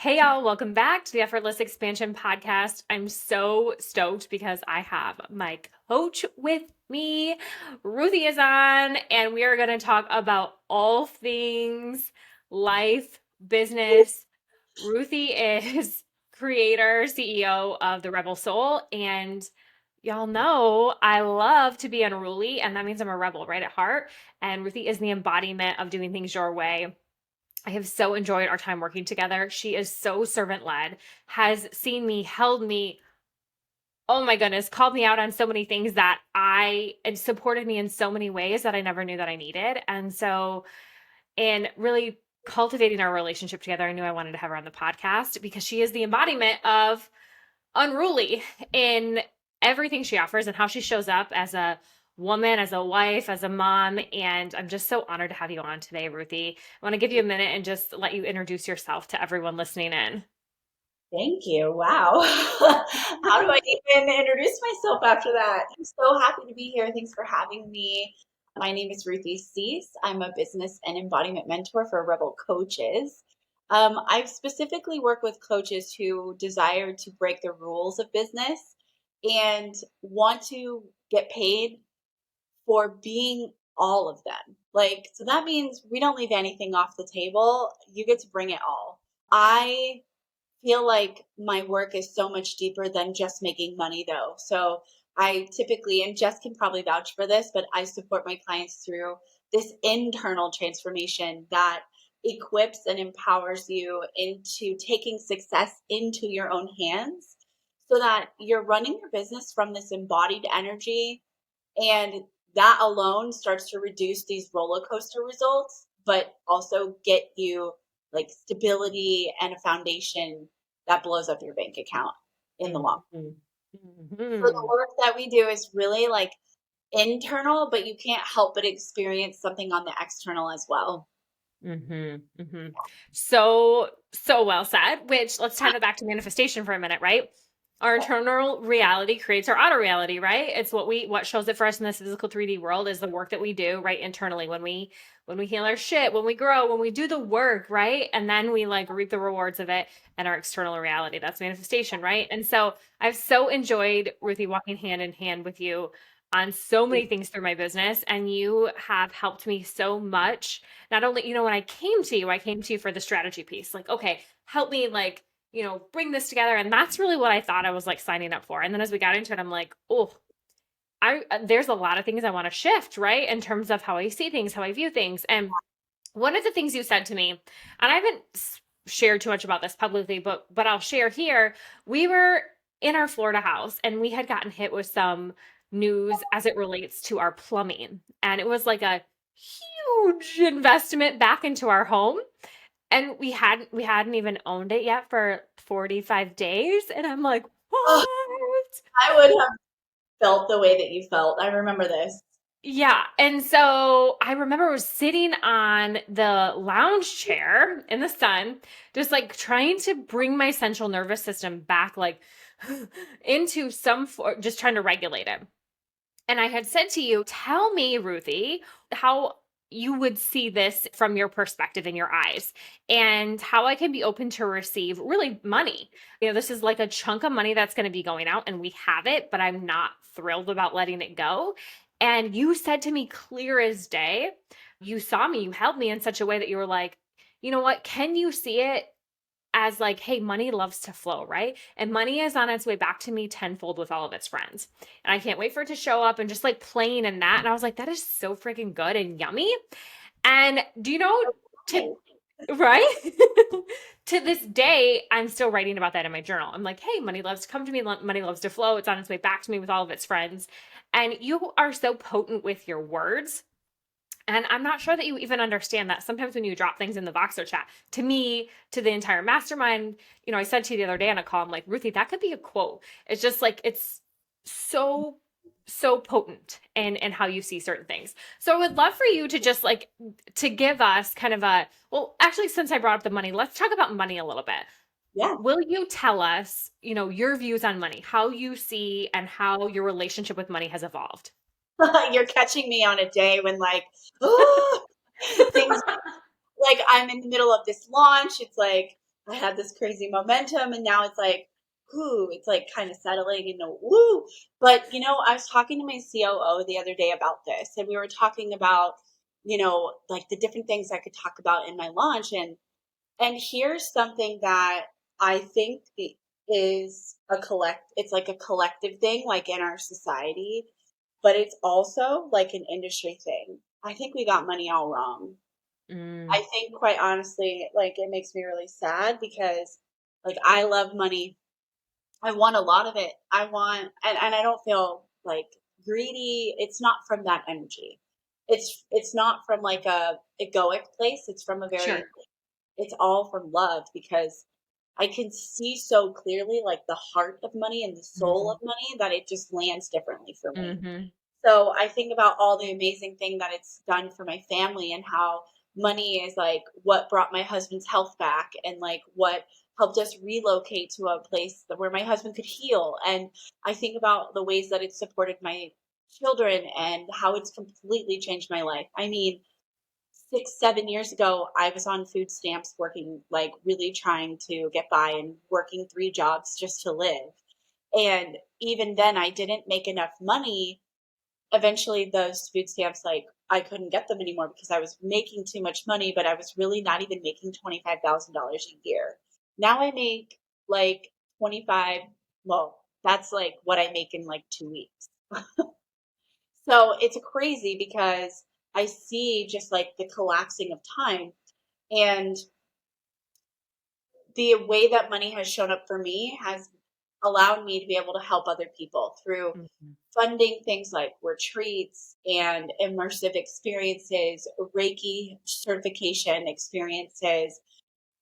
Hey y'all, welcome back to the Effortless Expansion Podcast. I'm so stoked because I have my coach with me. Ruthie is on, and we are going to talk about all things life, business. Ruthie is creator, CEO of the Rebel Soul, and y'all know I love to be unruly, and that means I'm a rebel right at heart. And Ruthie is the embodiment of doing things your way. I have so enjoyed our time working together. She is so servant led, has seen me, held me, oh my goodness, called me out on so many things and supported me in so many ways that I never knew that I needed. And so, in really cultivating our relationship together, I knew I wanted to have her on the podcast because she is the embodiment of unruly in everything she offers and how she shows up as a woman, as a wife, as a mom. And I'm just so honored to have you on today, Ruthie. I want to give you a minute and just let you introduce yourself to everyone listening in. Thank you. Wow. How do I even introduce myself after that? I'm so happy to be here. Thanks for having me. My name is Ruthie Cease. I'm a business and embodiment mentor for Rebel Coaches. I specifically work with coaches who desire to break the rules of business and want to get paid for being all of them. So that means we don't leave anything off the table. You get to bring it all. I feel like my work is so much deeper than just making money though. So I typically, and Jess can probably vouch for this, but I support my clients through this internal transformation that equips and empowers you into taking success into your own hands so that you're running your business from this embodied energy. And that alone starts to reduce these roller coaster results, but also get you like stability and a foundation that blows up your bank account in the long Mhm. run. So the Mhm. work that we do is really like internal, but you can't help but experience something on the external as well. Mhm. Mhm. So well said, which let's tie that back to manifestation for a minute, right? Our internal reality creates our outer reality, right? It's what shows it for us in this physical 3D world is the work that we do right internally when we heal our shit, when we grow, when we do the work, right? And then we like reap the rewards of it and our external reality. That's manifestation, right? And so I've so enjoyed Ruthie walking hand in hand with you on so many things through my business, and you have helped me so much. Not only, when I came to you for the strategy piece. Like, okay, help me like, bring this together. And that's really what I thought I was like signing up for. And then as we got into it, I'm like, oh, there's a lot of things I want to shift, right? In terms of how I see things, how I view things. And one of the things you said to me, and I haven't shared too much about this publicly, but I'll share here. We were in our Florida house and we had gotten hit with some news as it relates to our plumbing. And it was like a huge investment back into our home. And we hadn't even owned it yet for 45 days. And I'm like, Oh, what? I would have felt the way that you felt. I remember this. Yeah. And so I remember I was sitting on the lounge chair in the sun, just like trying to bring my central nervous system back, like into just trying to regulate it. And I had said to you, tell me, Ruthie, how you would see this from your perspective in your eyes and how I can be open to receive really money. This is like a chunk of money that's going to be going out and we have it, but I'm not thrilled about letting it go. And you said to me clear as day, you saw me, you held me in such a way that you were like, you know what? Can you see it as like, hey, money loves to flow, right? And money is on its way back to me tenfold with all of its friends. And I can't wait for it to show up and just like playing in that. And I was like, that is so freaking good and yummy. And do you know, to, right? To this day, I'm still writing about that in my journal. I'm like, hey, money loves to come to me. Money loves to flow. It's on its way back to me with all of its friends. And you are so potent with your words. And I'm not sure that you even understand that sometimes when you drop things in the Voxer chat, to me, to the entire mastermind, I said to you the other day on a call, I'm like, Ruthie, that could be a quote. It's just like, it's so, so potent in how you see certain things. So I would love for you to just like, to give us kind of well, actually, since I brought up the money, let's talk about money a little bit. Yeah. Will you tell us, your views on money, how you see and how your relationship with money has evolved? You're catching me on a day when things like I'm in the middle of this launch. It's like I had this crazy momentum, and now it's like, whoo, it's like kind of settling into woo. But, I was talking to my COO the other day about this, and we were talking about, like the different things I could talk about in my launch. And here's something that I think is it's like a collective thing, like in our society, but it's also like an industry thing. I think we got money all wrong. I think, quite honestly, like it makes me really sad because like I love money. I want a lot of it. And I don't feel like greedy. It's not from that energy. It's not from like a egoic place. It's from a Sure. very, it's all from love because I can see so clearly like the heart of money and the soul of money that it just lands differently for me. Mm-hmm. So I think about all the amazing thing that it's done for my family and how money is like what brought my husband's health back and like what helped us relocate to a place where my husband could heal. And I think about the ways that it's supported my children and how it's completely changed my life. I mean, 6, 7 years ago, I was on food stamps working, like really trying to get by and working 3 jobs just to live. And even then, I didn't make enough money. Eventually those food stamps, like I couldn't get them anymore because I was making too much money, but I was really not even making $25,000 a year. Now I make like 25, well, that's like what I make in like 2 weeks. So it's crazy because I see just like the collapsing of time, and the way that money has shown up for me has allowed me to be able to help other people through Mm-hmm. funding things like retreats and immersive experiences, Reiki certification experiences.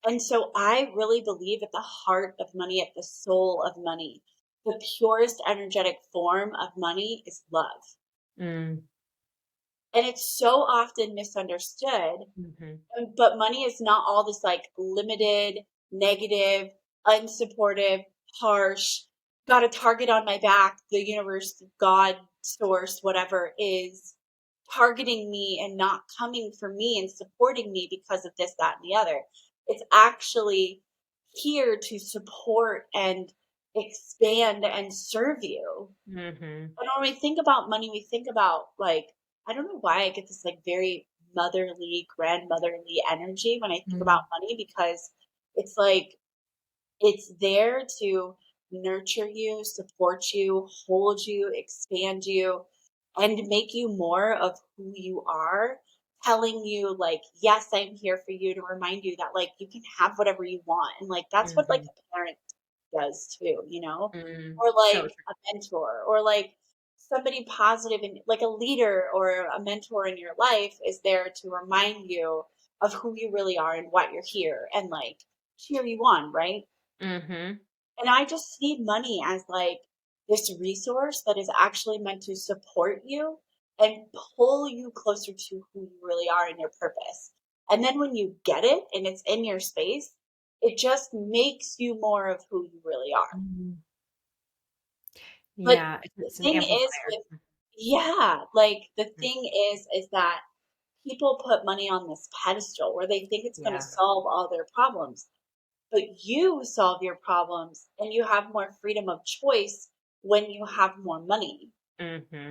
And so I really believe at the heart of money, at the soul of money, the purest energetic form of money is love. Mm-hmm. And it's so often misunderstood. Mm-hmm. But money is not all this like limited, negative, unsupportive, harsh, got a target on my back, the universe, God, source, whatever is targeting me and not coming for me and supporting me because of this, that, and the other. It's actually here to support and expand and serve you. Mm-hmm. And when we think about money, we think about like, I don't know why I get this like very motherly, grandmotherly energy when I think about money because it's like it's there to nurture you, support you, hold you, expand you, and make you more of who you are, telling you like, yes, I'm here for you to remind you that like you can have whatever you want. And like that's what like Mm-hmm. a parent does too, Mm-hmm. or So like a mentor, or like somebody positive and like a leader or a mentor in your life is there to remind you of who you really are and what you're here and like cheer you on, right? true. Mm-hmm. And I just see money as like this resource that is actually meant to support you and pull you closer to who you really are and your purpose. And then when you get it and it's in your space, it just makes you more of who you really are. Mm-hmm. But Yeah, the it's an thing is amplifier. with, yeah, like the Mhm. thing is that people put money on this pedestal where they think it's going to Yeah. solve all their problems. But you solve your problems and you have more freedom of choice when you have more money. Mm-hmm.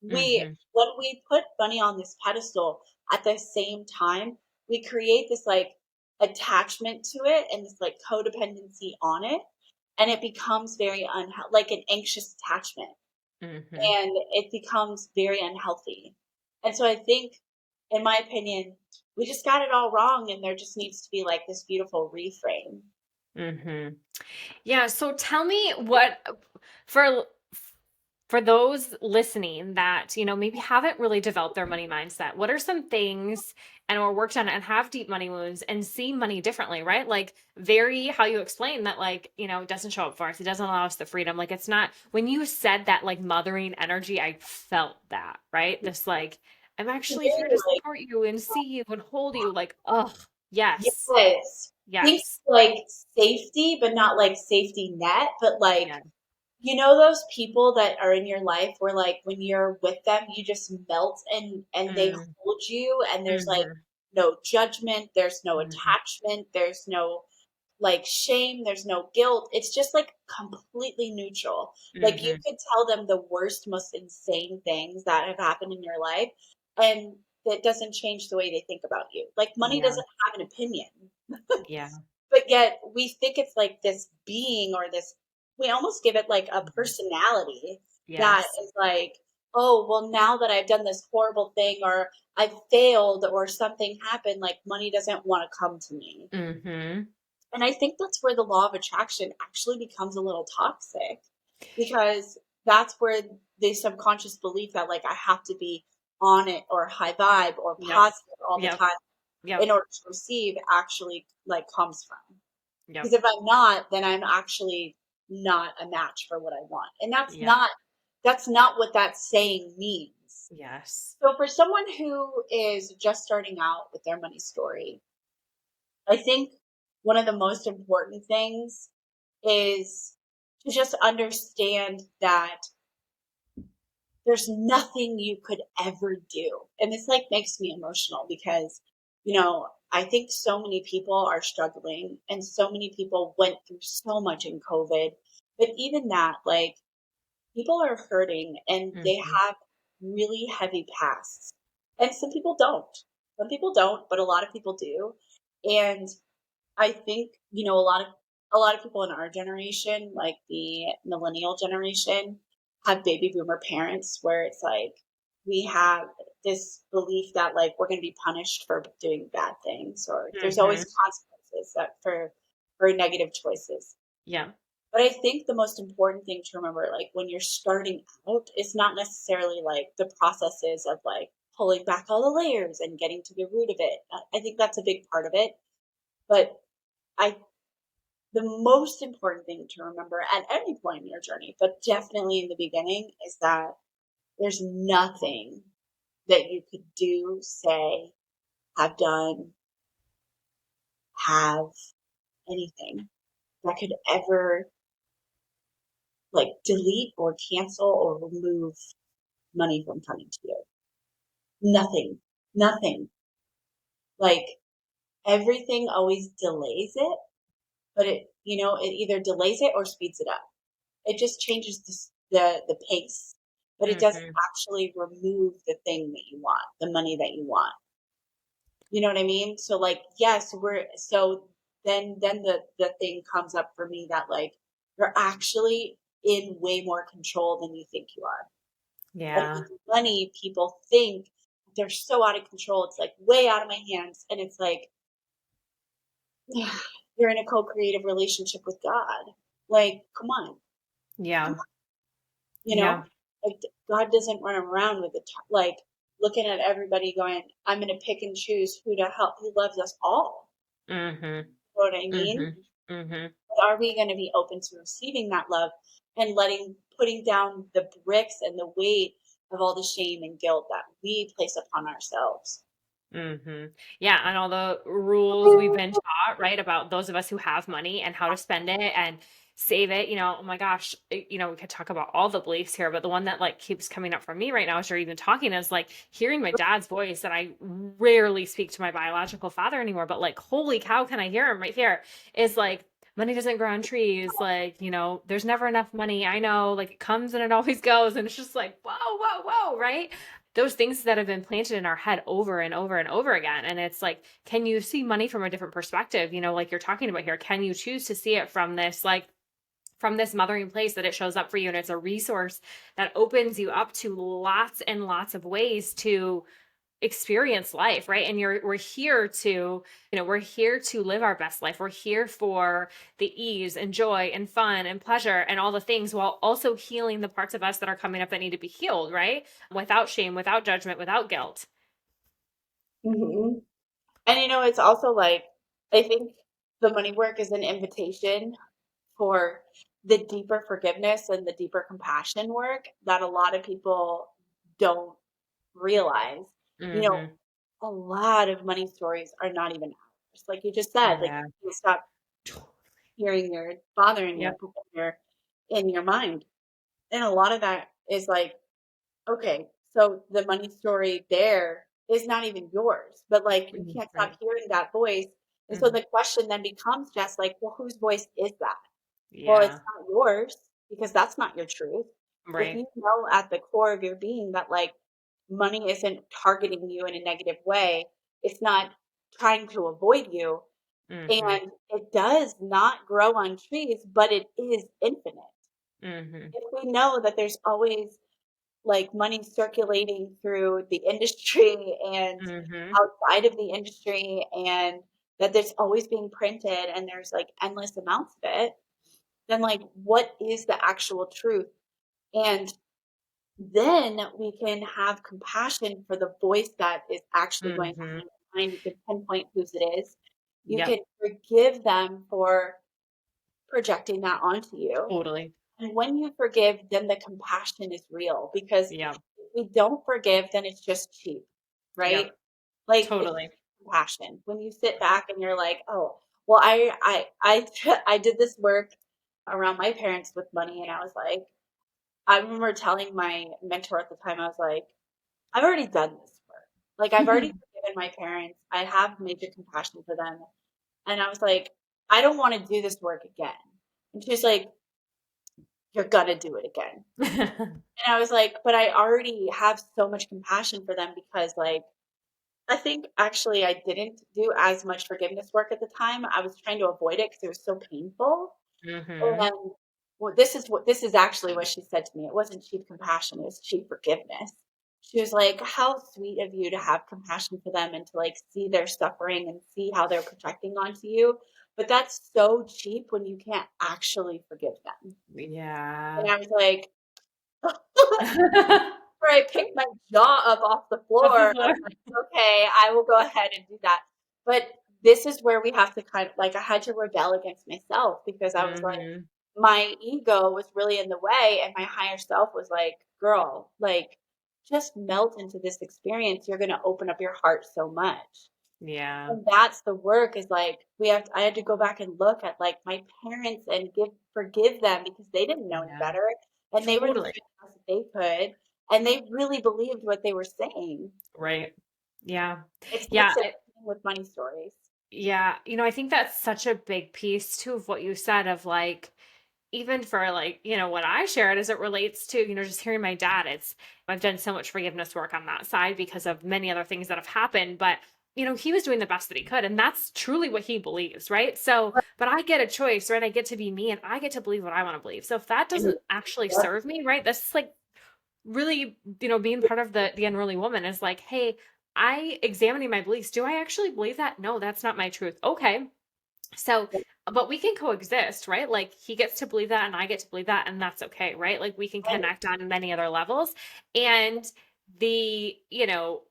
We Mm-hmm. When we put money on this pedestal at the same time, we create this like attachment to it and this like codependency on it, and it becomes very like an anxious attachment, Mm-hmm. and it becomes very unhealthy. And so I think, in my opinion, we just got it all wrong, and there just needs to be like this beautiful reframe. Mm-hmm. Yeah, so tell me what for for those listening that, maybe haven't really developed their money mindset, what are some things and or worked on it and have deep money wounds and see money differently, right? Like very how you explain that, like, it doesn't show up for us. It doesn't allow us the freedom. Like it's not when you said that like mothering energy, I felt that, right? This like, I'm actually here to Very support you and see you and hold you. Like, oh, yes. yes. Think Yes. like safety, but not like safety net, but like, Yeah. those people that are in your life where like when you're with them, you just melt and they Mm, hold you, and there's like mhm, no judgment, there's no mhm, attachment, there's no like shame, there's no guilt. It's just like completely neutral. Like you Mm-hmm. could tell them the worst, most insane things that have happened in your life, and that doesn't change the way they think about you. Like money Yeah. doesn't have an opinion, Yeah. but yet we think it's like this being or this, we almost give it like a Mhm. personality that Yes. is like, oh, well, now that I've done this horrible thing or I've failed or something happened, like money doesn't want to come to me. Mm-hmm. And I think that's where the law of attraction actually becomes a little toxic because that's where the subconscious belief that like I have to be on it or high vibe or Yep. positive all the Yep. time in Yep. order to receive actually like comes from. Because Yep. if I'm not, then I'm actually not a match for what I want. And Yep. that's not what that saying means. Yes. So for someone who is just starting out with their money story, I think one of the most important things is to just understand that there's nothing you could ever do. And this like makes me emotional because, I think so many people are struggling and so many people went through so much in COVID. But even that, like people are hurting and they Mm-hmm. have really heavy pasts. And some people don't. Some people don't, but a lot of people do. And I think, a lot of people in our generation, like the millennial generation, have baby boomer parents where it's like we have this belief that like we're going to be punished for doing bad things or there's Mm-hmm. always consequences that for negative choices. Yeah. But I think the most important thing to remember, like when you're starting out, is not necessarily like the processes of like pulling back all the layers and getting to the root of it. I think that's a big part of it. But I the most important thing to remember at any point in your journey, but definitely in the beginning, is that there's nothing that you could do, say, have done, have anything that could ever like delete or cancel or remove money from coming to you. Nothing, nothing. Like everything always delays it, but it either delays it or speeds it up. It just changes the pace, but it doesn't Mm-hmm. actually remove the thing that you want, the money that you want. You know what I mean? So like, yes, we're so then the thing comes up for me that like you're actually in way more control than you think you are. And Yeah. with money, people think they're so out of control. It's like way out of my hands. And it's like you're in a co-creative relationship with God. Like, come on. Yeah. You know, Yeah. like God doesn't run around with like looking at everybody going, I'm going to pick and choose who to help. He loves us all. Mm-hmm. You know what I mean? Mm-hmm. Mm-hmm. But are we going to be open to receiving that love and putting down the bricks and the weight of all the shame and guilt that we place upon ourselves? Mm-hmm. Yeah, and all the rules we've been taught, right, about those of us who have money and how to spend it and save it. Oh my gosh, we could talk about all the beliefs here, but the one that like keeps coming up for me right now as you're even talking is like hearing my dad's voice. And I rarely speak to my biological father anymore, but like, holy cow, can I hear him right here? Is like, money doesn't grow on trees. Like, there's never enough money. I know, like, it comes and it always goes. And it's just like, whoa, whoa, whoa, right? Those things that have been planted in our head over and over and over again. And it's like, can you see money from a different perspective? Like you're talking about here, can you choose to see it from this, like, from this mothering place that it shows up for you? And it's a resource that opens you up to lots and lots of ways to experience life, right? And we're here to live our best life. We're here for the ease and joy and fun and pleasure and all the things, while also healing the parts of us that are coming up that need to be healed, right? Without shame, without judgment, without guilt. Mm-hmm. And it's also like, I think the money work is an invitation for the deeper forgiveness and the deeper compassion work that a lot of people don't realize. You know, Mm-hmm. a lot of money stories are not even ours. Like you just said, like Yeah. you stop hearing your father in Yep. your mind. And a lot of that is like, okay, so the money story there is not even yours. But like you can't stop Right. hearing that voice And so the question then becomes just like, well, whose voice is that? Well, it's Yeah. not yours because that's not your truth. If Right. you know at the core of your being that like money isn't targeting you in a negative way, it's not trying to avoid you, Mm-hmm. and it does not grow on trees, but it is infinite. Mm-hmm. If we know that there's always like money circulating through the industry and Mm-hmm. outside of the industry, and that there's always being printed and there's like endless amounts of it, then like what is the actual truth? And then we can have compassion for the voice that is actually going Mm-hmm. on in your mind. You can pinpoint whose it is. You Yep. can forgive them for projecting that onto you. Totally. And when you forgive, then the compassion is real, because Yep. if we don't forgive, then it's just cheap, right? Yep. Like it's Totally. compassion. When you sit back and you're like, oh, well, I did this work around my parents with money, and I was like, I remember telling my mentor at the time, I was like, I've already done this work. Like I've already forgiven my parents. I have major compassion for them. And I was like, I don't want to do this work again. And she's like, you're gonna do it again. And I was like, but I already have so much compassion for them because like I think actually I didn't do as much forgiveness work at the time. I was trying to avoid it because it was so painful. Mm-hmm. And well, this is actually what she said to me. It wasn't cheap compassion, it was cheap forgiveness. She was like, how sweet of you to have compassion for them and to like see their suffering and see how they're projecting onto you. But that's so cheap when you can't actually forgive them. And Yeah. I was like, where I picked my jaw up off the Off floor. the I floor. was like, okay, I will go ahead and do that. But this is where we have to kind of like, I had to rebel against myself because I was like, Mm-hmm. my ego was really in the way, and my higher self was like, girl, like, just melt into this experience. You're going to open up your heart so much. Yeah. And that's the work, is like I had to go back and look at like my parents and forgive them because they didn't know any Yeah. better, and they were doing Totally. the best that they could, and they really believed what they were saying. Right. Yeah. It's like Yeah. same thing with money stories. Yeah. I think that's such a big piece too of what you said of like, even for like, what I shared as it relates to, just hearing my dad, I've done so much forgiveness work on that side because of many other things that have happened. But, he was doing the best that he could. And that's truly what he believes. Right. So, but I get a choice, right? I get to be me and I get to believe what I want to believe. So if that doesn't actually serve me, right, that's like really, being part of the unruly woman is like, hey, I examining my beliefs. Do I actually believe that? No, that's not my truth. Okay. So, but we can coexist, right? Like he gets to believe that and I get to believe that, and that's okay, right? Like we can connect on many other levels. And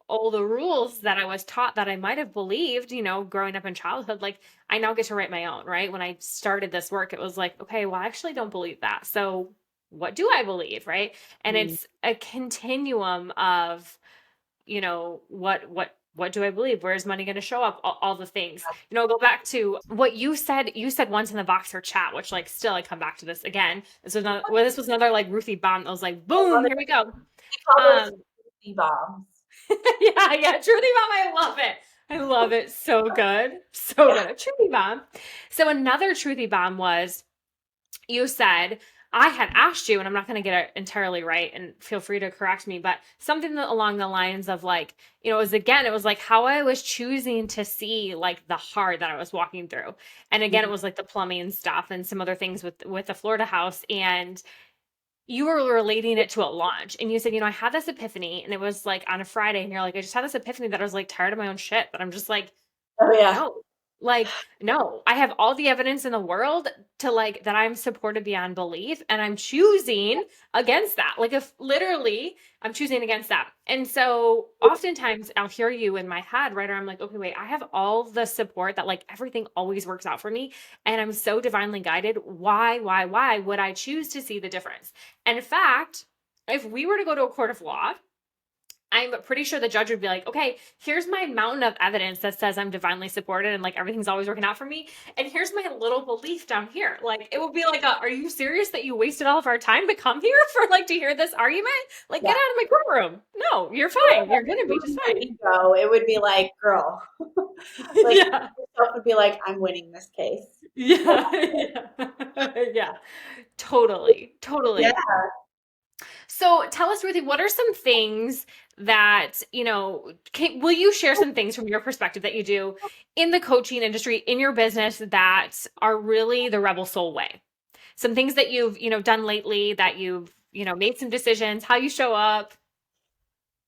all the rules that I was taught that I might have believed, growing up in childhood, like I now get to write my own, right? When I started this work, it was like, okay, well, I actually don't believe that. So what do I believe, right? And Mhm. it's a continuum of what do I believe? Where is money going to show up? All the things. Go back to what you said. You said once in the Voxer chat, which like still I come back to this again. This was another like Ruthie bomb. I was like, I love boom, it. here we go. We call those Um, bombs. yeah, Truthie bomb. I love it. I love it. So good, so Yeah. good. A Truthie bomb. So another Truthie bomb was you said, I had asked you, and I'm not going to get it entirely right, and feel free to correct me, but something along the lines of like, it was like how I was choosing to see like the heart that I was walking through. And again, it Mhm. was like the plumbing stuff and some other things with the Florida house. And you were relating it to a launch. And you said, I had this epiphany, and it was like on a Friday, and you're like, I just had this epiphany that I was like tired of my own shit. But I'm just like, Oh yeah. no. Like, no, I have all the evidence in the world to like that I'm supported beyond belief, and I'm choosing against that. Like, if literally I'm choosing against that. And so oftentimes I'll hear you in my head, right? Or I'm like, okay, wait, I have all the support that like everything always works out for me. And I'm so divinely guided. Why would I choose to see the difference? And in fact, if we were to go to a court of law, I'm pretty sure the judge would be like, okay, here's my mountain of evidence that says I'm divinely supported and like everything's always working out for me. And here's my little belief down here. Like, it would be like, are you serious that you wasted all of our time to come here for like to hear this argument? Like, Yeah. get out of my courtroom. No, you're fine. You're going to be just fine. Ego, it would be like, girl, like Yeah. yourself would be like, I'm winning this case. Yeah. Yeah. Yeah. Totally. Yeah. Totally. So tell us, Ruthie, what are some things that, will you share some things from your perspective that you do in the coaching industry, in your business that are really the rebel soul way? Some things that you've, done lately that you've, made some decisions, how you show up.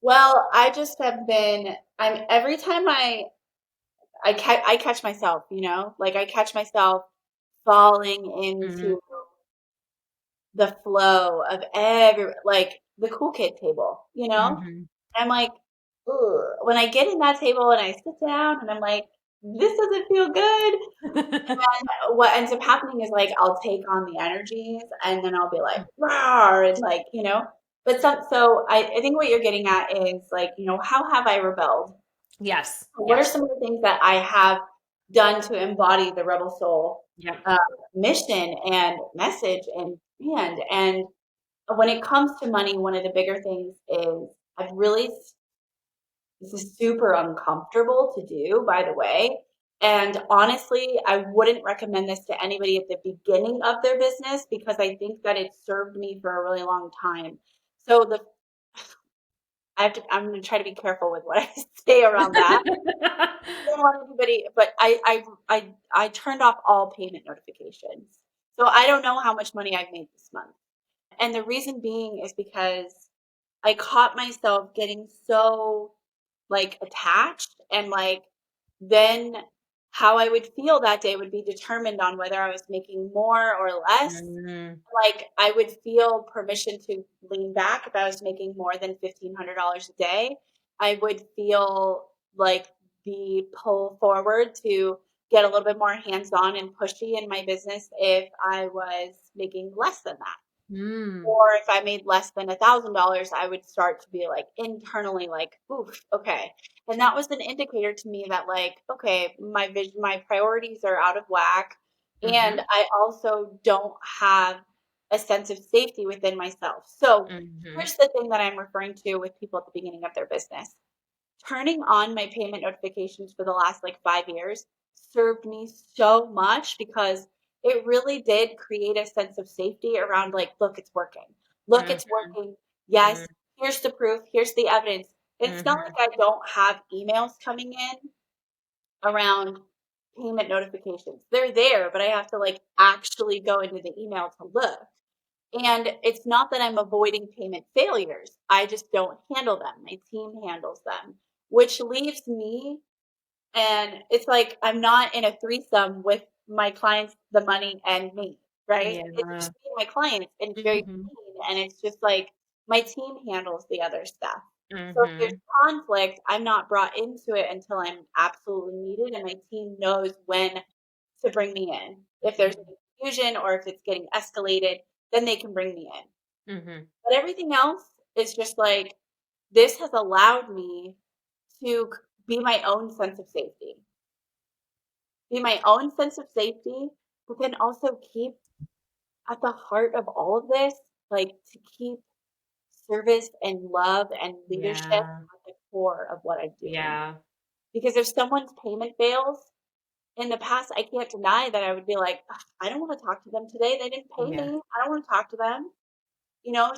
Well, I just have been, every time I catch myself, like I catch myself falling Mm-hmm. into the flow of like the cool kid table, Mm-hmm. I'm like, ugh. When I get in that table and I sit down and I'm like, this doesn't feel good. And what ends up happening is like I'll take on the energies and then I'll be like, rawr, and like, But I think what you're getting at is like, how have I rebelled? Yes. What are Yes. some of the things that I have done to embody the rebel soul Yep. uh, mission and message and brand? And when it comes to money, one of the bigger things is I've really this is super uncomfortable to do, by the way. And honestly, I wouldn't recommend this to anybody at the beginning of their business because I think that it served me for a really long time. So I'm going to try to be careful with what I say around that. I don't want anybody, but I turned off all payment notifications. So I don't know how much money I've made this month. And the reason being is because I caught myself getting so like attached and like then how I would feel that day would be determined on whether I was making more or less. Mm-hmm. Like I would feel permission to lean back if I was making more than $1,500 a day. I would feel like the pull forward to get a little bit more hands-on and pushy in my business if I was making less than that. Mm. Or if I made less than $1,000, I would start to be like internally like, oof, okay. And that was an indicator to me that like, okay, my vision, my priorities are out of whack. Mm-hmm. And I also don't have a sense of safety within myself. So Mm-hmm. here's the thing that I'm referring to with people at the beginning of their business. Turning on my payment notifications for the last like 5 years served me so much because it really did create a sense of safety around like, look, it's working. Look, it's working. Yes, here's the proof. Here's the evidence. It's not Mm-hmm. like I don't have emails coming in around payment notifications. They're there, but I have to like actually go into the email to look. And it's not that I'm avoiding payment failures. I just don't handle them. My team handles them, which leaves me, and it's like I'm not in a threesome with my clients, the money, and me, right? It's Yeah. just me and my clients, and it's very Mm-hmm. clean, and it's just like my team handles the other stuff. So if there's Mm-hmm. conflict, I'm not brought into it until I'm absolutely needed, and my team knows when to bring me in. If there's any confusion or if it's getting escalated, then they can bring me in. Mm-hmm. But everything else is just like this has allowed me to be my own sense of safety. Be my own sense of safety, but then also keep at the heart of all of this, like to keep service and love and leadership Yeah. at the core of what I'm doing. Yeah. Because if someone's payment fails, in the past, I can't deny that I would be like, "Ugh, I don't want to talk to them today. They didn't pay Yeah. me. I don't want to talk to them.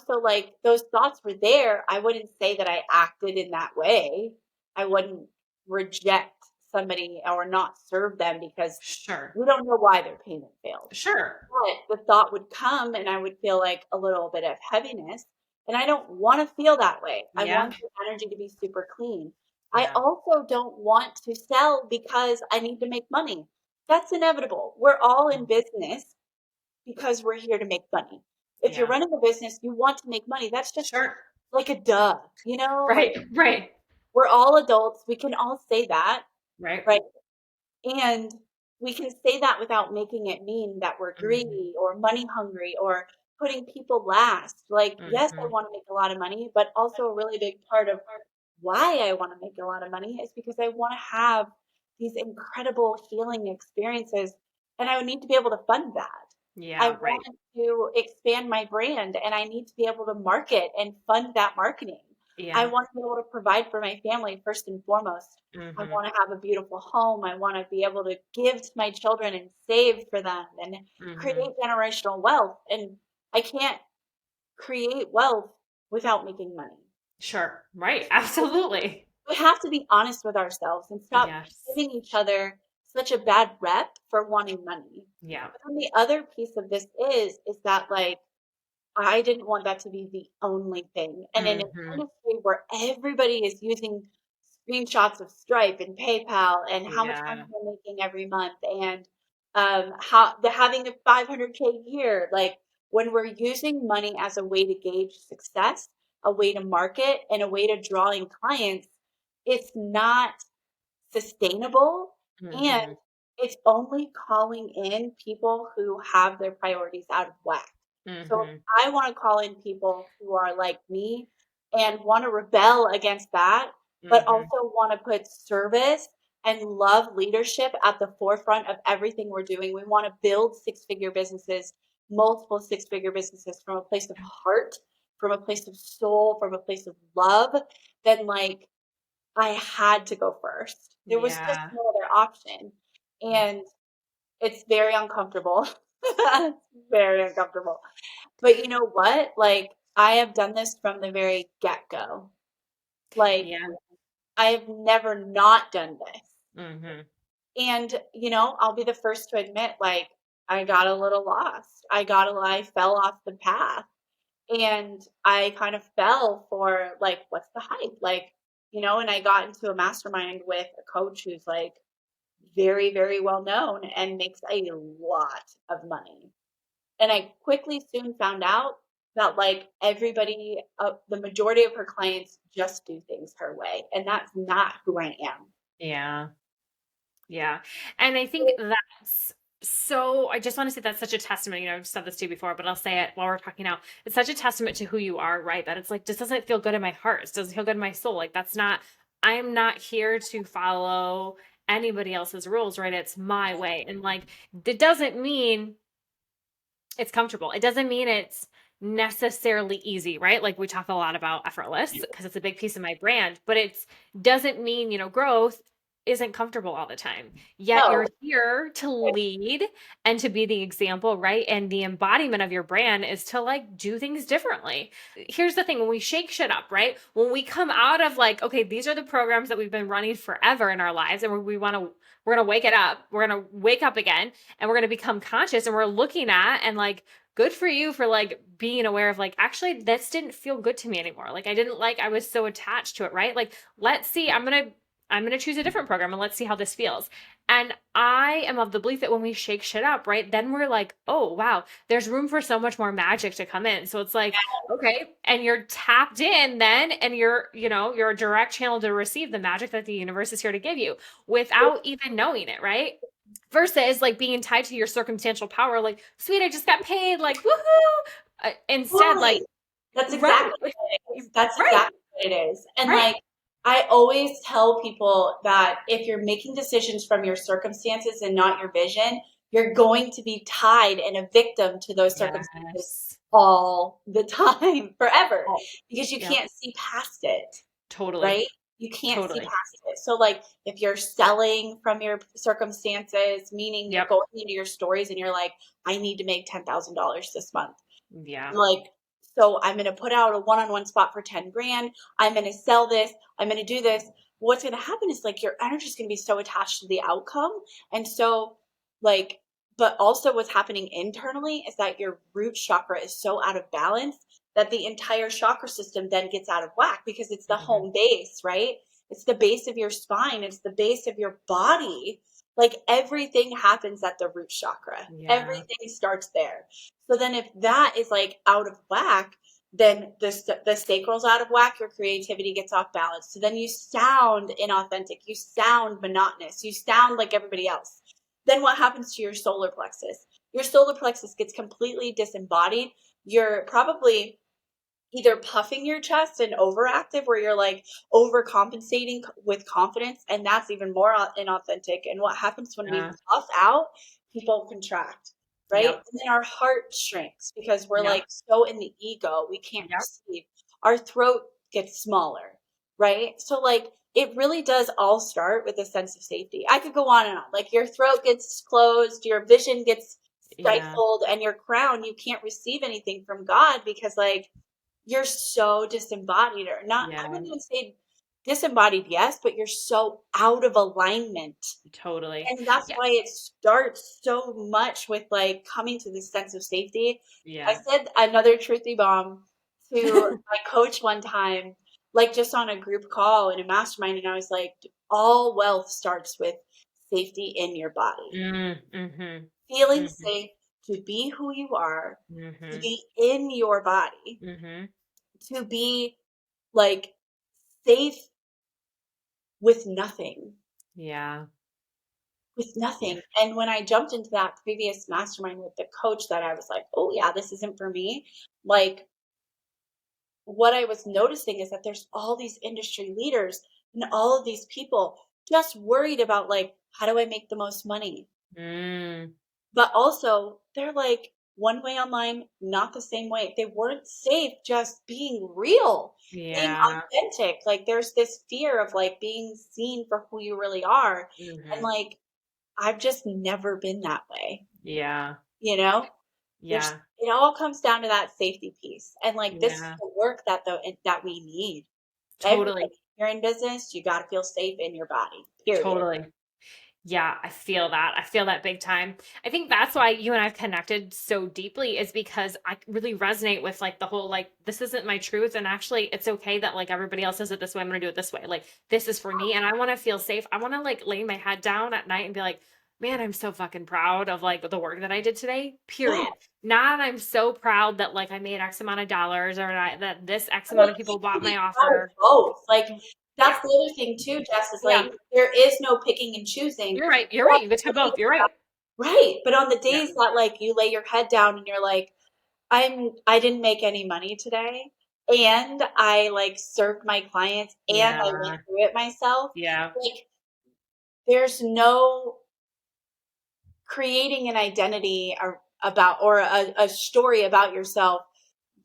So like those thoughts were there. I wouldn't say that I acted in that way. I wouldn't reject somebody or not serve them because Sure. we don't know why their payment failed. Sure. But the thought would come and I would feel like a little bit of heaviness. And I don't want to feel that way. I Yeah. want the energy to be super clean. I Yeah. also don't want to sell because I need to make money. That's inevitable. We're all in business because we're here to make money. If you're Yeah. running a business, you want to make money. That's just Sure. like a duh, like Right. Right. we're all adults. We can all say that, Right. right? And we can say that without making it mean that we're Mm-hmm. greedy or money hungry or putting people last. Like, yes, I Mm-hmm. want to make a lot of money, but also a really big part of why I want to make a lot of money is because I want to have these incredible healing experiences, and I would need to be able to fund that. I Yeah, right. want to expand my brand, and I need to be able to market and fund that marketing. I Yeah. want to be able to provide for my family first and foremost. I Mhm. want to have a beautiful home. I want to be able to give to my children and save for them and create Mhm. generational wealth. And I can't create wealth without making money. Sure. Right. Absolutely. We have to be honest with ourselves and stop Yes. giving each other such a bad rep for wanting money. Yeah. But then the other piece of this is that like I didn't want that to be the only thing. And in an Mhm. industry where everybody is using screenshots of Stripe and PayPal and how much money Yeah. they're making every month and how they're having a 500K year, like when we're using money as a way to gauge success, a way to market, and a way to draw in clients, it's not sustainable, and Mhm. it's only calling in people who have their priorities out of whack. So Mhm. I want to call in people who are like me and want to rebel against that, but Mhm. also want to put service and love leadership at the forefront of everything we're doing. We want to build six-figure businesses, multiple six-figure businesses from a place of heart, from a place of soul, from a place of love. Then like I had to go first. There was just Yeah. no other option. And it's very uncomfortable. It's very uncomfortable. But you know what? Like, I have done this from the very get-go. Like, Yeah. I have never not done this. Mhm. And, I'll be the first to admit, like, I got a little lost. I fell off the path. And I kind of fell for like, what's the hype? Like, and I got into a mastermind with a coach who's like very, very well known and makes a lot of money. And I quickly soon found out that like everybody, the majority of her clients just do things her way. And that's not who I am. Yeah. Yeah. And I think that's so, I just want to say that's such a testament. I've said this to you before, but I'll say it while we're talking now. It's such a testament to who you are, right? That it's like, this doesn't feel good in my heart. This doesn't feel good in my soul. Like, I'm not here to follow anybody else's rules, right? It's my way. And like, it doesn't mean it's comfortable. It doesn't mean it's necessarily easy, right? Like we talk a lot about effortless because it's a big piece of my brand, but it's doesn't mean, growth isn't comfortable all the time. Yet No, you're here to lead and to be the example, right? And the embodiment of your brand is to like do things differently. Here's the thing, when we shake shit up, right? When we come out of like, okay, these are the programs that we've been running forever in our lives and we're going to wake it up. We're going to wake up again and we're going to become conscious and we're looking at and like good for you for like being aware of like actually this didn't feel good to me anymore. Like I was so attached to it, right? Like let's see, I'm going to choose a different program and let's see how this feels. And I am of the belief that when we shake shit up, right, then we're like, oh, wow, there's room for so much more magic to come in. So it's like, okay. And you're tapped in then, and you're a direct channel to receive the magic that the universe is here to give you without even knowing it, right? Versus like being tied to your circumstantial power, like, sweet, I just got paid, like, woohoo. Instead, like, totally. That's right, exactly what it is. That's right, exactly what it is. And right. like, I always tell people that if you're making decisions from your circumstances and not your vision, you're going to be tied and a victim to those circumstances Yes. all the time, forever, Oh, because you yeah, can't see past it, totally, right? You can't see totally. past it. So, like, if you're selling from your circumstances, meaning you're Yep. going into your stories and you're like, I need to make $10,000 this month. Yeah. Like, so I'm going to put out a one-on-one spot for 10 grand. I'm going to sell this. I'm going to do this. What's going to happen is like your energy is going to be so attached to the outcome. And so like, but also what's happening internally is that your root chakra is so out of balance that the entire chakra system then gets out of whack because it's the Mhm. home base, right? It's the base of your spine. It's the base of your body. Like everything happens at the root chakra. Yeah. Everything starts there. So then if that is like out of whack, then the sacral's out of whack, your creativity gets off balance. So then you sound inauthentic, you sound monotonous, you sound like everybody else. Then what happens to your solar plexus? Your solar plexus gets completely disembodied. You're probably either puffing your chest and overactive where you're like overcompensating with confidence, and that's even more inauthentic. And what happens when we puff out, people contract, right? Yep. And then our heart shrinks because we're Yep. like so in the ego, we can't Yep. receive. Our throat gets smaller, right? So like it really does all start with a sense of safety. I could go on and on. Like your throat gets closed, your vision gets Yeah. stifled, and your crown, you can't receive anything from God because like you're so disembodied, or not, I Yeah. wouldn't even say disembodied, yes, but you're so out of alignment. Totally. And that's Yeah. why it starts so much with like coming to this sense of safety. I Yeah. said another truthy bomb to my coach one time, like just on a group call in a mastermind, and I was like, all wealth starts with safety in your body. Mm-hmm. Feeling Mm-hmm. safe to be who you are, to Mm-hmm. be in your body, Mm-hmm. to be like safe with nothing, Yeah. with Yeah. nothing. And when I jumped into that previous mastermind with the coach, that I was like, oh yeah, this isn't for me. Like what I was noticing is that there's all these industry leaders and all of these people just worried about like, how do I make the most money? Mm. But also they're like one way online, not the same way. They weren't safe just being real, being Yeah. authentic. Like there's this fear of like being seen for who you really are. And Mm-hmm. like I've just never been that way, Yeah. you know? There's Yeah. it all comes down to that safety piece. And like this is Yeah. the work that that we need. Everybody, Totally. you're in business, you got to feel safe in your body. Period. Totally. Yeah, I feel that. I feel that big time. I think that's why you and I've connected so deeply is because I really resonate with like the whole like this isn't my truth and actually it's okay that like everybody else does it this way. I'm gonna do it this way. Like this is for me and I want to feel safe. I want to like lay my head down at night and be like, man, I'm so fucking proud of like the work that I did today. Yeah. Period. Not I'm so proud that like I made X amount of dollars or that this X Like amount of people you bought can my be proud of offer. both. Like Yeah. that's the other thing too, Jess, is Yeah. like there is no picking and choosing. You're right. You're right. You get to have both. You're right. Right. But on the Yeah. days that like you lay your head down and you're like, I didn't make any money today, and I like served my clients and I went Yeah. through it myself, Yeah. like there's no creating an identity or about or a story about yourself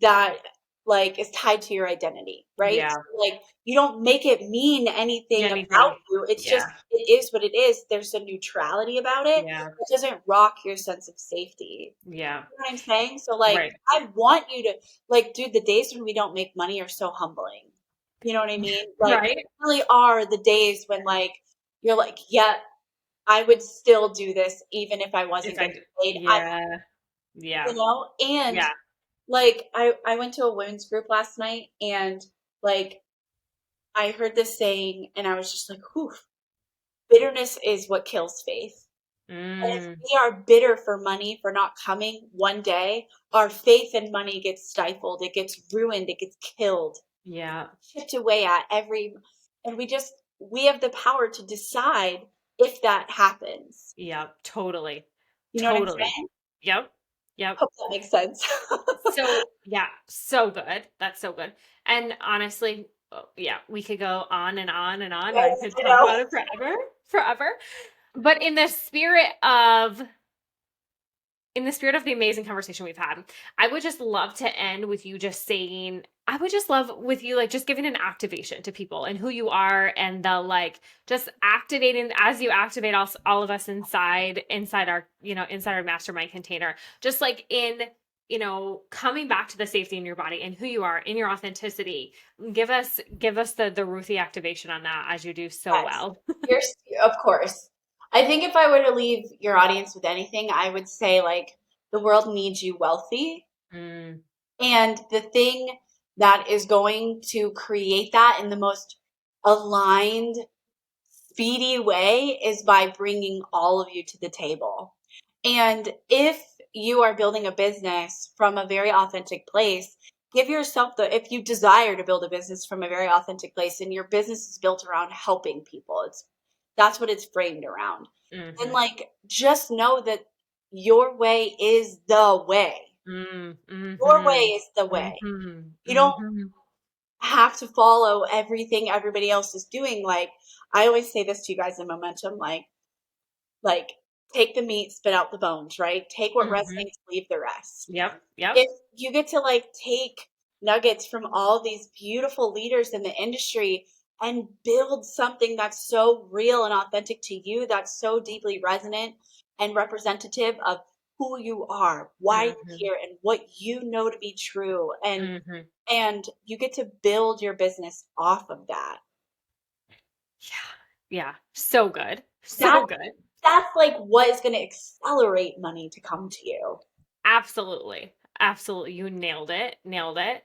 that like is tied to your identity, right? Yeah. So, like you don't make it mean anything about Anything. you. It's just Yeah. it is what it is. There's a neutrality about it. Yeah. It doesn't rock your sense of safety. Yeah. You know what I'm saying? So like Right. I want you to like dude, the days when we don't make money are so humbling. You know what I mean? Like Right. really are the days when like you're like, yeah, I would still do this even if I wasn't If I getting d paid. Yeah. Yeah. And Yeah. like I went to a women's group last night, and like I heard this saying and I was just like, whew, bitterness is what kills faith. And if Mm. we are bitter for money for not coming one day, our faith in money gets stifled, it gets ruined, it gets killed, Yeah. chipped away at every, and we have the power to decide if that happens. Yeah. Totally. You know what I'm Totally. saying? Yep. Yep. Hope that makes sense. So, yeah, so good. That's so good. And honestly, oh, yeah, we could go on and on and on, and I Yes, could I talk know. about it forever, forever. But in the spirit of the amazing conversation we've had, I would just love to end with you just saying, I would just love with you, like, just giving an activation to people and who you are and the like, just activating as you activate all of us inside our, inside our mastermind container, just like coming back to the safety in your body and who you are in your authenticity. Give us the Ruthie activation on that as you do so Yes. well. Of course. I think if I were to leave your audience with anything, I would say like the world needs you wealthy. Mm, And the thing that is going to create that in the most aligned, speedy way is by bringing all of you to the table. And if you are building a business from a very authentic place, give yourself if you desire to build a business from a very authentic place and your business is built around helping people, that's what it's framed around. And hmm like, just know that your way is the way. Your way Mm-hmm. is the way. Mm-hmm. You don't Mm-hmm. have to follow everything everybody else is doing. Like, I always say this to you guys in Momentum, like take the meat, spit out the bones, right? Take what Mm-hmm. resonates, leave the rest. Yep. Yep. If you get to like take nuggets from all these beautiful leaders in the industry and build something that's so real and authentic to you, that's so deeply resonant and representative of who you are, why you're Mm-hmm. here, and what you know to be true, Mm-hmm. and you get to build your business off of that. Yeah. Yeah. So good. That So good. that's like what is going to accelerate money to come to you. Absolutely. Absolutely. You nailed it. Nailed it.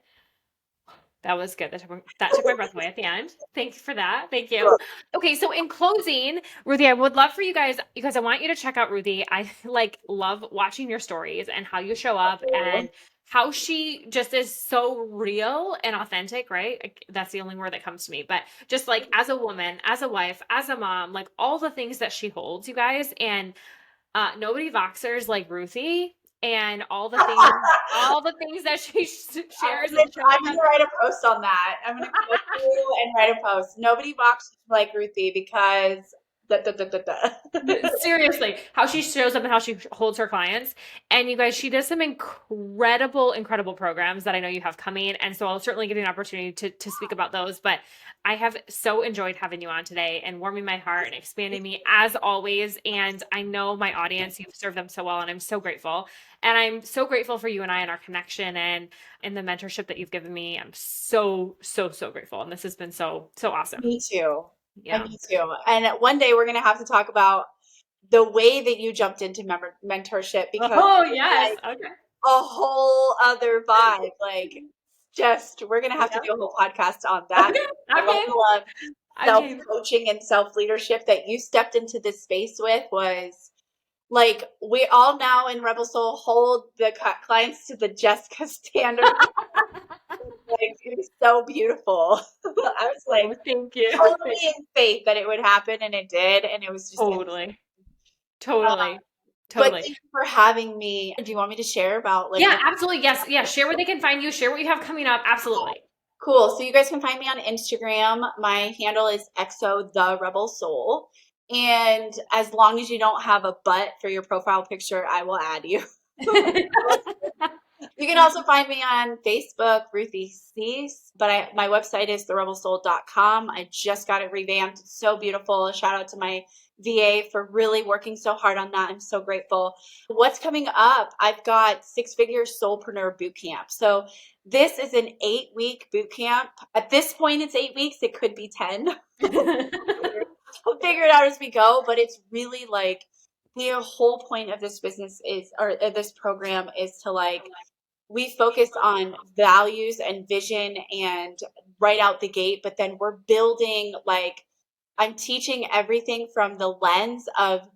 That was good. That took my breath away at the end. Thank you for that. Thank you. Okay, so in closing, Ruthie, I would love for you guys because I want you to check out Ruthie. I like love watching your stories and how you show up and how she just is so real and authentic, right? Like, that's the only word that comes to me. But just like as a woman, as a wife, as a mom, like all the things that she holds, you guys, and nobody Voxers like Ruthie and all the things that she shares and shows I'm gonna up. write a post on that. I'm gonna go through and write a post. Nobody boxes like Ruthie because da, da, da, da, da. Seriously, how she shows up and how she holds her clients. And you guys, she does some incredible programs that I know you have coming. And so I'll certainly give you an opportunity to speak about those. But I have so enjoyed having you on today and warming my heart and expanding me as always. And I know my audience, you've served them so well. And I'm so grateful. And I'm so grateful for you and I and our connection and the mentorship that you've given me. I'm so grateful. And this has been so awesome. Me too. And Yeah. me too. And one day we're gonna have to talk about the way that you jumped into mentorship because Oh, it's yes. like Okay. a whole other vibe. Like, just we're gonna have to Yeah. do a whole podcast on that. Okay. The Okay. level of I'm self game. coaching and self leadership that you stepped into this space with was like, we all now in Rebel Soul hold the clients to the Jessica standard. Like, it was so beautiful. I was like Oh, thank you. totally in faith that it would happen, and it did, and it was just Totally. uh, Totally. but Totally. thank you for having me. Do you want me to share about like Yeah, what? absolutely. Yes. Yeah. Share where they can find you. Share what you have coming up. Absolutely. Cool. So you guys can find me on Instagram. My handle is exo the rebel soul. And as long as you don't have a butt for your profile picture, I will add you. You can also find me on Facebook, Ruthie Cease, but my website is therebelsoul.com. I just got it revamped. It's so beautiful. A shout out to my VA for really working so hard on that. I'm so grateful. What's coming up? I've got Six Figure Soulpreneur Bootcamp. So this is an 8-week boot camp. At this point, it's 8 weeks. It could be 10. We'll figure it out as we go, but it's really like the whole point of this business is, or this program is to like, we focus on values and vision and right out the gate, but then we're building like, I'm teaching everything from the lens of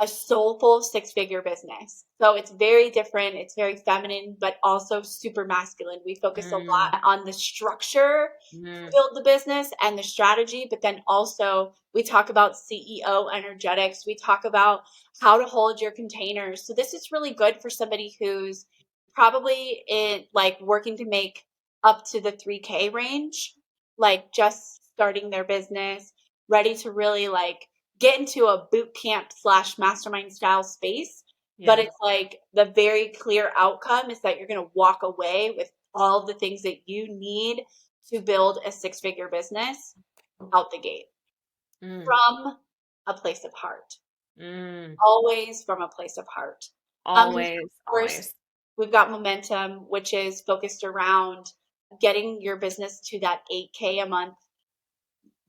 a soulful six-figure business. So it's very different. It's very feminine, but also super masculine. We focus a Mm, lot on the structure to mm, build the business and the strategy, but then also we talk about CEO energetics. We talk about how to hold your containers. So this is really good for somebody who's probably in like working to make up to the 3K range, like just starting their business, ready to really like get into a boot camp / mastermind style space. But yeah. it's like the very clear outcome is that you're going to walk away with all the things that you need to build a six-figure business out the gate Mm, from a place of heart. mm. Always from a place of heart. And of Always, course, always. we've got Momentum, which is focused around getting your business to that 8K a month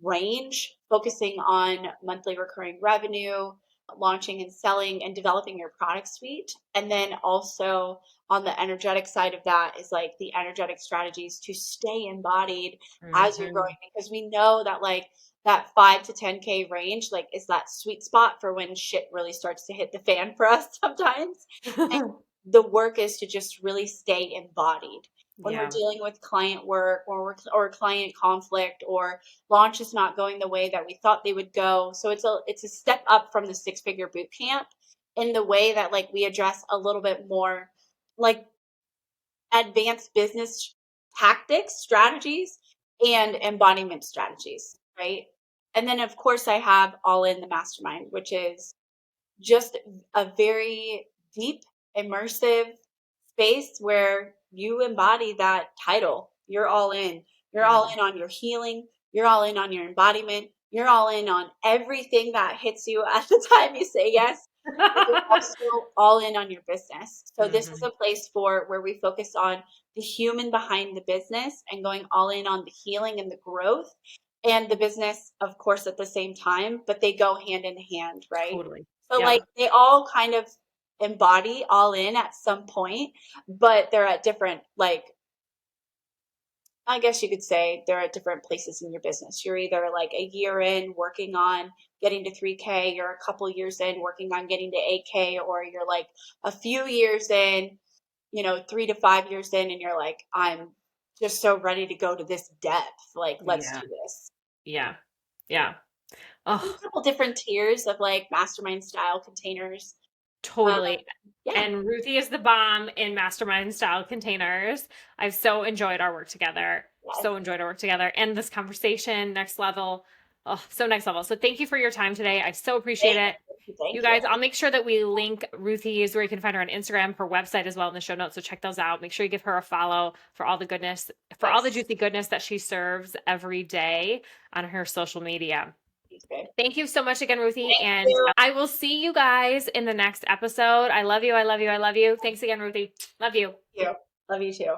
range, focusing on monthly recurring revenue, launching and selling and developing your product suite. And then also on the energetic side of that is like the energetic strategies to stay embodied as you're Hmm. growing, because we know that like that 5 to 10K range like is that sweet spot for when shit really starts to hit the fan for us sometimes. And the work is to just really stay embodied when we're Yeah. dealing with client work or client conflict, or launch is not going the way that we thought they would go. So it's a step up from the six-figure boot camp in the way that like we address a little bit more like advanced business tactics, strategies, and embodiment strategies, right? And then, of course, I have All In the Mastermind, which is just a very deep, immersive space where you embody that title. You're all in. You're all in on your healing. You're all in on your embodiment. You're all in on everything that hits you at the time you say yes. But you're also all in on your business. So this is a place for where we focus on the human behind the business and going all in on the healing and the growth and the business, of course, at the same time, but they go hand in hand, right? Totally. So Yeah. like they all kind of embody all in at some point, but they're at different, like, I guess you could say they're at different places in your business. You're either like a year in working on getting to 3K, you're a couple years in working on getting to 8K, or you're like a few years in, 3 to 5 years in, and you're like, I'm just so ready to go to this depth. Like, let's Yeah. do this. Yeah. Yeah. There's Oh, a couple different tiers of like mastermind style containers. Um, totally. yeah. And Ruthie is the bomb in mastermind style containers. I've so enjoyed our work together. Yes. So enjoyed our work together and this conversation, next level. Oh, so next level. So thank you for your time today. I so appreciate it. Thank You you. guys, I'll make sure that we link Ruthie's, where you can find her on Instagram, her website as well in the show notes. So check those out. Make sure you give her a follow for all the goodness, for all the Yes. juicy goodness that she serves every day on her social media. Okay. Thank you so much again, Ruthie. Thank And you. I will see you guys in the next episode. I love you. I love you. I love you. Thanks again, Ruthie. Love you. Thank you. Love you too.